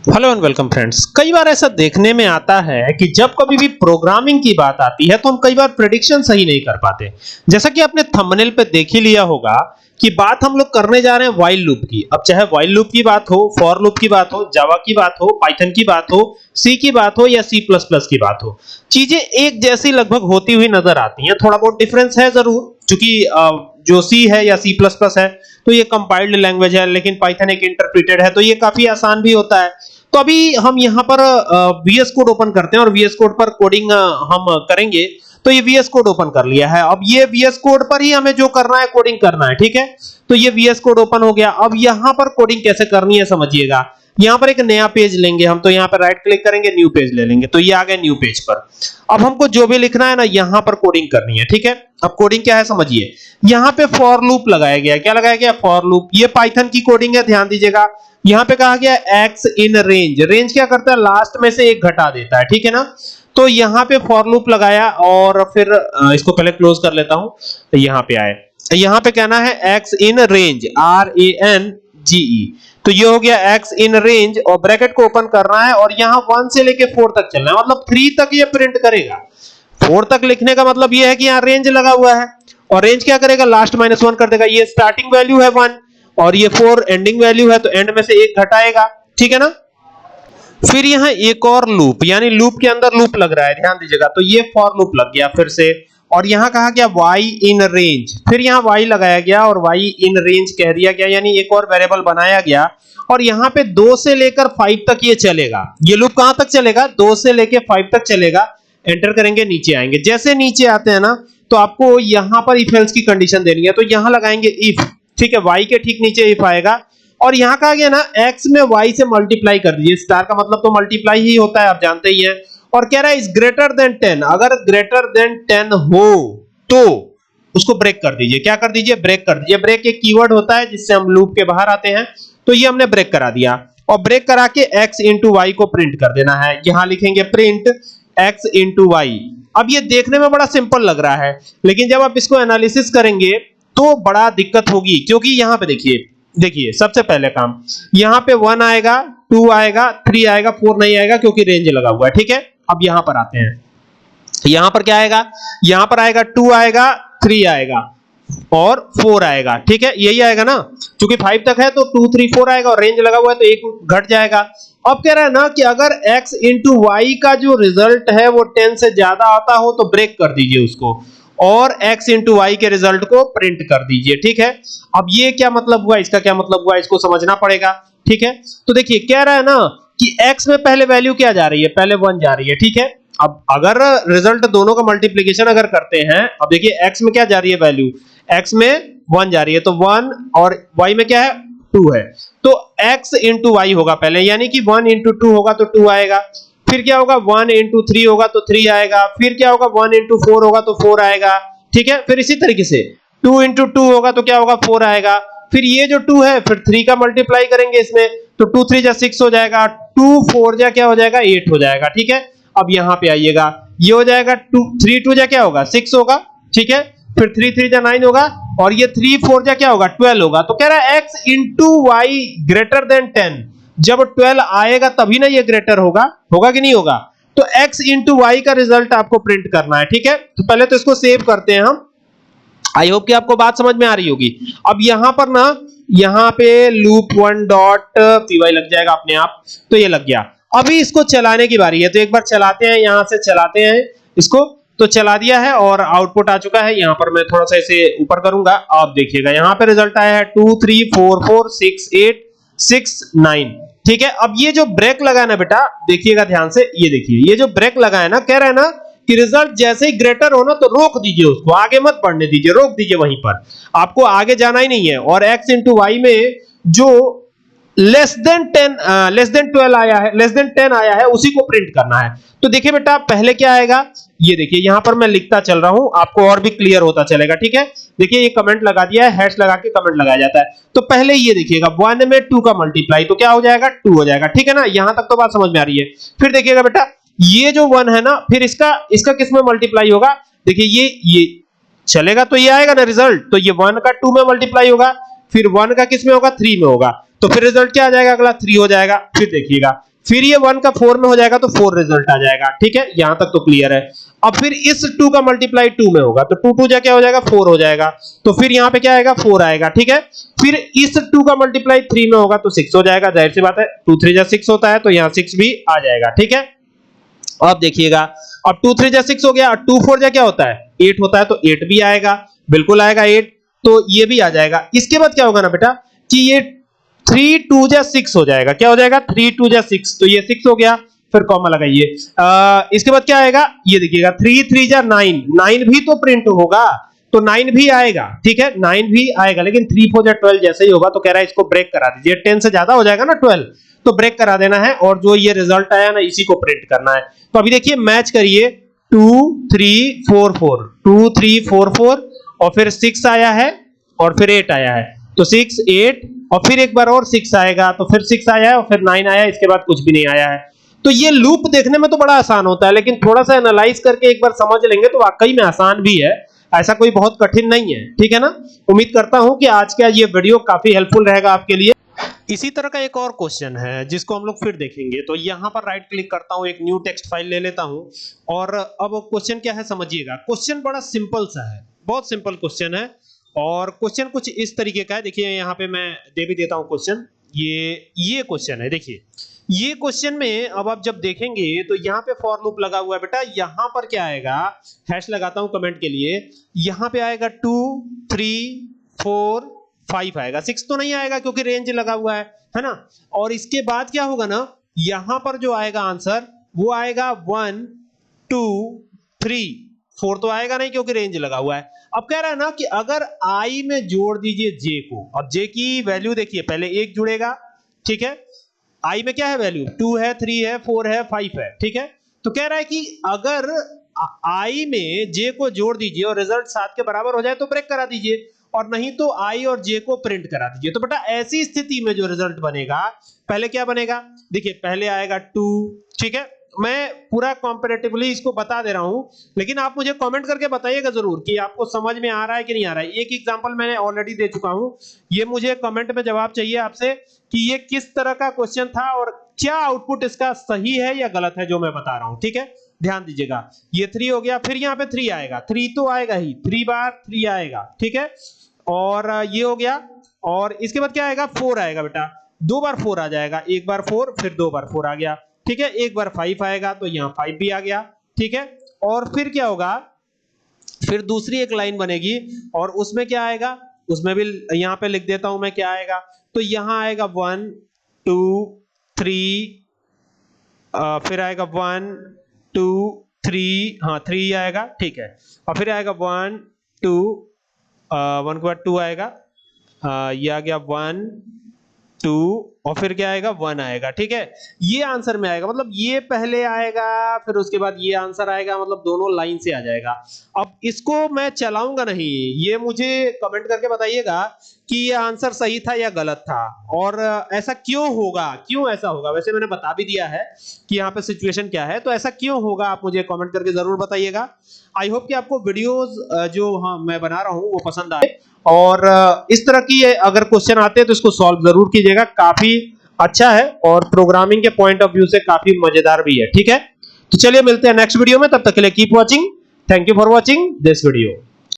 Hello and welcome friends. कई बार ऐसा देखने में आता है कि जब कभी भी प्रोग्रामिंग की बात आती है तो हम कई बार प्रेडिक्शन सही नहीं कर पाते। जैसा कि आपने थंबनेल पे देख ही लिया होगा कि बात हम लोग करने जा रहे हैं व्हाइल लूप की। अब चाहे व्हाइल लूप की बात हो, फॉर लूप की बात हो, जावा की बात हो, पाइथन की बात हो, सी की बात हो या सी प्लस प्लस की बात हो, चीजें एक जैसी लगभग होती हुई नजर आती हैं। थोड़ा बहुत डिफरेंस है जरूर, क्योंकि जो सी है या सी प्लस प्लस है तो ये कंपाइल्ड लैंग्वेज है, लेकिन पाइथन एक इंटरप्रिटेड है तो ये काफी आसान भी होता है। तो अभी हम यहाँ पर VS कोड ओपन करते हैं और VS कोड पर कोडिंग हम करेंगे। तो ये VS कोड ओपन कर लिया है। अब ये VS कोड पर ही हमें जो करना है कोडिंग करना है, ठीक है। तो ये VS कोड ओपन हो गया। अब यहाँ पर कोडिंग कैसे करनी है समझिएगा। यहाँ पर एक नया पेज लेंगे हम, तो यहाँ पर राइट क्लिक करेंगे, न्यू पेज ले लेंगे। तो ये आ गया न्यू पेज पर। अब हमको जो भी लिखना है ना यहाँ पर कोडिंग करनी है, ठीक है। अब कोडिंग क्या है समझिए। यहाँ पे फॉर लूप लगाया गया। क्या लगाया गया? For loop. ये पाइथन की कोडिंग है, ध्यान दीजिएगा। यहाँ पे कहा गया एक्स इन रेंज। रेंज क्या करता है? लास्ट में से एक घटा देता है, ठीक है ना। तो यहाँ पे फॉर लूप लगाया और फिर इसको पहले क्लोज कर लेता हूं। तो यहाँ पे आए, यहाँ पे कहना है एक्स इन रेंज, RANGE। तो ये हो गया एक्स इन रेंज और ब्रैकेट को ओपन करना है और यहाँ 1 से लेके 4 तक चलना है, मतलब 3 तक ये प्रिंट करेगा। 4 तक लिखने का मतलब ये है कि यहाँ रेंज लगा हुआ है और रेंज क्या करेगा? लास्ट -1 कर देगा। ये स्टार्टिंग वैल्यू है 1 और ये 4 एंडिंग वैल्यू है, तो एंड में से एक घटाएगा, ठीक है ना। फिर यहाँ एक और लूप, यानी लूप के अंदर लूप लग रहा है, ध्यान दीजिएगा। तो ये फॉर लूप लग गया फिर से। और यहाँ कहा गया y इन रेंज, फिर यहाँ y लगाया गया और y इन रेंज कह दिया गया, यानी एक और वेरिएबल बनाया गया। और यहाँ पे 2 से लेकर 5 तक ये चलेगा। ये लूप कहां तक चलेगा? 2 से लेकर 5 तक चलेगा। एंटर करेंगे, नीचे आएंगे। जैसे नीचे आते हैं ना तो आपको यहाँ पर इफ एल्स की कंडीशन देनी है, तो यहाँ लगाएंगे इफ, ठीक है। y के ठीक नीचे इफ आएगा और यहां कहा गया ना x में y से मल्टीप्लाई कर दीजिए। स्टार का मतलब तो मल्टीप्लाई ही होता है, आप जानते ही हैं। और कह रहा है इज ग्रेटर देन 10। अगर ग्रेटर देन 10 हो तो उसको ब्रेक कर दीजिए। क्या कर दीजिए? ब्रेक कर दीजिए। ब्रेक एक कीवर्ड होता है जिससे हम लूप के बाहर आते हैं। तो ये हमने ब्रेक करा दिया और ब्रेक करा के x इंटू वाई को प्रिंट कर देना है। यहां लिखेंगे प्रिंट x इंटू वाई। अब ये देखने में बड़ा सिंपल लग रहा है, लेकिन जब आप इसको एनालिसिस करेंगे तो बड़ा दिक्कत होगी। क्योंकि यहां पे देखिए सबसे पहले काम, यहां पे 1 आएगा, 2 आएगा, 3 आएगा, 4 नहीं आएगा क्योंकि रेंज लगा हुआ है, ठीक है। अब यहां पर आते हैं। यहां पर क्या आएगा? यहां पर आएगा 2 आएगा, 3 आएगा और 4 आएगा, ठीक है। यही आएगा ना, क्योंकि 5 तक है तो 2 3 4 आएगा और रेंज लगा हुआ है तो एक घट जाएगा। अब कह रहा है ना कि अगर x इंटू वाई का जो रिजल्ट है वो 10 से ज्यादा आता हो तो ब्रेक कर दीजिए उसको और x इंटू वाई के रिजल्ट को प्रिंट कर दीजिए, ठीक है। अब ये क्या मतलब हुआ? इसका क्या मतलब हुआ? इसको समझना पड़ेगा, ठीक है। तो देखिए कह रहा है ना कि x में पहले वैल्यू क्या जा रही है? पहले 1 जा रही है, ठीक है। अब अगर रिजल्ट दोनों का मल्टीप्लिकेशन अगर करते हैं, अब देखिए x में क्या जा रही है वैल्यू? x में 1 जा रही है, तो 1 और y में क्या है? 2 है। तो x इंटू वाई होगा पहले, यानी कि 1 इंटू 2 होगा तो 2 आएगा। फिर क्या होगा? 1 इंटू 3 होगा तो 3 आएगा। फिर क्या होगा? 1 इंटू 4 होगा तो 4 आएगा, ठीक है। फिर इसी तरीके से 2 इंटू 2 होगा तो क्या होगा? 4 आएगा। फिर ये जो 2 है फिर 3 का मल्टीप्लाई करेंगे इसमें, तो 2 3 जा 6 हो जाएगा, 2 4 जा क्या हो जाएगा? 8 हो जाएगा, ठीक है। अब यहां पे आइएगा, ये हो जाएगा 2 3 2 जा क्या होगा? 6 होगा, ठीक है। फिर 3 3 जा 9 होगा और ये 3 4 जा क्या होगा? 12 होगा। तो कह रहा है x into y greater than 10। जब 12 आएगा तभी ना ये ग्रेटर होगा, होगा कि नहीं होगा? तो x इंटू वाई का रिजल्ट आपको प्रिंट करना है, ठीक है। तो पहले तो इसको सेव करते हैं हम। आई होप कि आपको बात समझ में आ रही होगी। अब यहां पर ना, यहां पे loop 1 डॉट py लग जाएगा अपने आप। तो ये लग गया। अभी इसको चलाने की बारी है, तो एक बार चलाते हैं, यहां से चलाते हैं इसको। तो चला दिया है और आउटपुट आ चुका है। यहां पर मैं थोड़ा सा इसे ऊपर करूंगा, आप देखिएगा यहां पे रिजल्ट आया है 2 3 4 4 6 8 6 9, ठीक है। अब ये जो ब्रेक लगा है ना बेटा, देखिएगा ध्यान से, ये देखिए ये जो ब्रेक लगा है ना, कह रहा है ना कि रिजल्ट जैसे ही ग्रेटर हो ना तो रोक दीजिए उसको, आगे मत बढ़ने दीजिए, रोक दीजिए वहीं पर। आपको आगे जाना ही नहीं है। और x इंटू वाई में जो लेस देन 12 आया है, लेस देन 10 आया है, उसी को प्रिंट करना है। तो देखिए बेटा पहले क्या आएगा, ये देखिए यहां पर मैं लिखता चल रहा हूं, आपको और भी क्लियर होता चलेगा, ठीक है। देखिए ये कमेंट लगा दिया है, हैश लगा के कमेंट लगाया जाता है। तो पहले ये देखिएगा 1 में 2 का मल्टीप्लाई तो क्या हो जाएगा? 2 हो जाएगा, ठीक है ना। यहां तक तो बात समझ में आ रही है। फिर देखिएगा बेटा ये जो 1 है ना, फिर इसका किस में मल्टीप्लाई होगा? देखिए ये चलेगा तो ये आएगा ना रिजल्ट, तो ये 1 का 2 में मल्टीप्लाई होगा, फिर 1 का किस में होगा? 3 में होगा। तो फिर रिजल्ट क्या आ जाएगा? अगला 3 हो जाएगा। फिर देखिएगा फिर ये 1 का 4 में हो जाएगा तो 4 रिजल्ट आ जाएगा, ठीक है, यहां तक तो क्लियर है। अब फिर इस 2 का मल्टीप्लाई 2 में होगा तो 2 2 जा क्या हो जाएगा 4 हो जाएगा, तो फिर यहां पे क्या आएगा 4 आएगा, ठीक है। फिर इस 2 का मल्टीप्लाई 3 में होगा तो 6 हो जाएगा, जाहिर सी बात है 2 3 जा 6 होता है तो यहां 6 भी आ जाएगा, ठीक है। अब देखिएगा, अब 2 3 जा 6 हो गया, 2 4 जा क्या होता है 8 होता है तो 8 भी आएगा, बिल्कुल आएगा 8, तो ये भी आ जाएगा। इसके बाद क्या होगा ना बेटा कि ये 3 2 जा 6 हो जाएगा, क्या हो जाएगा 3 2 जा 6, तो ये 6 हो गया, फिर कॉमा लगाइए। इसके बाद क्या आएगा, ये देखिएगा 3 3 जा 9, 9 भी तो प्रिंट होगा तो 9 भी आएगा, ठीक है 9 भी आएगा, लेकिन 3 4 जा 12 जैसे ही होगा तो कह रहा है इसको ब्रेक करा दीजिए, 10 से ज्यादा हो जाएगा ना 12 तो ब्रेक करा देना है, और जो ये रिजल्ट आया ना इसी को प्रिंट करना है। तो अभी देखिए मैच करिए 2 3 4 4 2 3 4 4 और फिर 6 आया है और फिर 8 आया है, तो 6 8 और फिर एक बार और 6 आएगा तो फिर 6 आया है और फिर 9 आया है, इसके बाद कुछ भी नहीं आया है। तो ये लूप देखने में तो बड़ा आसान होता है, लेकिन थोड़ा सा एनालाइज करके एक बार समझ लेंगे तो वाकई में आसान भी है, ऐसा कोई बहुत कठिन नहीं है, ठीक है ना। उम्मीद करता हूं कि आज का ये वीडियो काफी हेल्पफुल रहेगा आपके लिए। इसी तरह का एक और क्वेश्चन है जिसको हम लोग फिर देखेंगे, तो यहां पर राइट क्लिक करता हूं, एक न्यू टेक्स्ट फाइल ले लेता हूं, और अब क्वेश्चन क्या है समझिएगा। क्वेश्चन बड़ा सिंपल सा है, बहुत सिंपल क्वेश्चन है, और क्वेश्चन कुछ इस तरीके का है। देखिए यहां पे मैं दे भी देता हूं क्वेश्चन, ये क्वेश्चन है। देखिए ये क्वेश्चन में अब आप जब देखेंगे तो यहाँ पे फॉर लूप लगा हुआ है बेटा, यहाँ पर क्या आएगा, हैश लगाता हूं कमेंट के लिए, यहाँ पे आएगा 2 3 4 5 आएगा, 6 तो नहीं आएगा क्योंकि रेंज लगा हुआ है ना। और इसके बाद क्या होगा ना, यहां पर जो आएगा आंसर वो आएगा 1 2 3 4 तो आएगा नहीं क्योंकि रेंज लगा हुआ है। अब कह रहा है ना कि अगर i में जोड़ दीजिए j को, अब j की वैल्यू देखिए, पहले 1 जुड़ेगा, ठीक है, i में क्या है वैल्यू 2 है 3 है 4 है 5 है, ठीक है। तो कह रहा है कि अगर i में j को जोड़ दीजिए और रिजल्ट 7 के बराबर हो जाए तो ब्रेक करा दीजिए, और नहीं तो i और j को प्रिंट करा दीजिए। तो बेटा ऐसी स्थिति में जो रिजल्ट बनेगा, पहले क्या बनेगा, देखिए पहले आएगा 2, ठीक है, मैं पूरा कंपैरेटिवली इसको बता दे रहा हूं, लेकिन आप मुझे कमेंट करके बताइएगा जरूर कि आपको समझ में आ रहा है कि नहीं आ रहा है। एक एग्जांपल मैंने ऑलरेडी दे चुका हूं, ये मुझे कमेंट में जवाब चाहिए आपसे कि ये किस तरह का क्वेश्चन था और क्या आउटपुट इसका सही है या गलत है जो मैं बता रहा हूं, ठीक है। ध्यान दीजिएगा, ये 3 हो गया, फिर यहाँ पे 3 आएगा, 3 तो आएगा ही, 3 बार 3 आएगा, ठीक है, और ये हो गया, और इसके बाद क्या आएगा 4 आएगा बेटा, 2 बार 4 आ जाएगा, एक बार 4 फिर 2 बार 4 आ गया, ठीक है, एक बार 5 आएगा तो यहाँ 5 भी आ गया, ठीक है। और फिर क्या होगा, फिर दूसरी एक लाइन बनेगी और उसमें क्या आएगा, उसमें भी यहाँ पे लिख देता हूं मैं क्या आएगा, तो यहाँ आएगा 1 2 3, फिर आएगा 1 2 3, हाँ 3 आएगा, ठीक है, और फिर आएगा 1 2, 1 के बाद 2 आएगा, ये आ गया 1 2 और फिर क्या आएगा 1 आएगा, ठीक है। ये आंसर में आएगा, मतलब ये पहले आएगा फिर उसके बाद ये आंसर आएगा, मतलब दोनों लाइन से आ जाएगा। अब इसको मैं चलाऊंगा नहीं, ये मुझे कमेंट करके बताइएगा कि ये आंसर सही था या गलत था, और ऐसा क्यों होगा, क्यों ऐसा होगा। वैसे मैंने बता भी दिया है कि यहाँ पे सिचुएशन क्या है, तो ऐसा क्यों होगा आप मुझे कमेंट करके जरूर बताइएगा। आई होप कि आपको वीडियोस जो मैं बना रहा हूँ वो पसंद आए, और इस तरह की अगर क्वेश्चन आते हैं तो इसको सॉल्व जरूर कीजिएगा, काफी अच्छा है और प्रोग्रामिंग के पॉइंट ऑफ व्यू से काफी मजेदार भी है, ठीक है। तो चलिए मिलते हैं नेक्स्ट वीडियो में, तब तक के लिए keep watching, thank you for watching this video.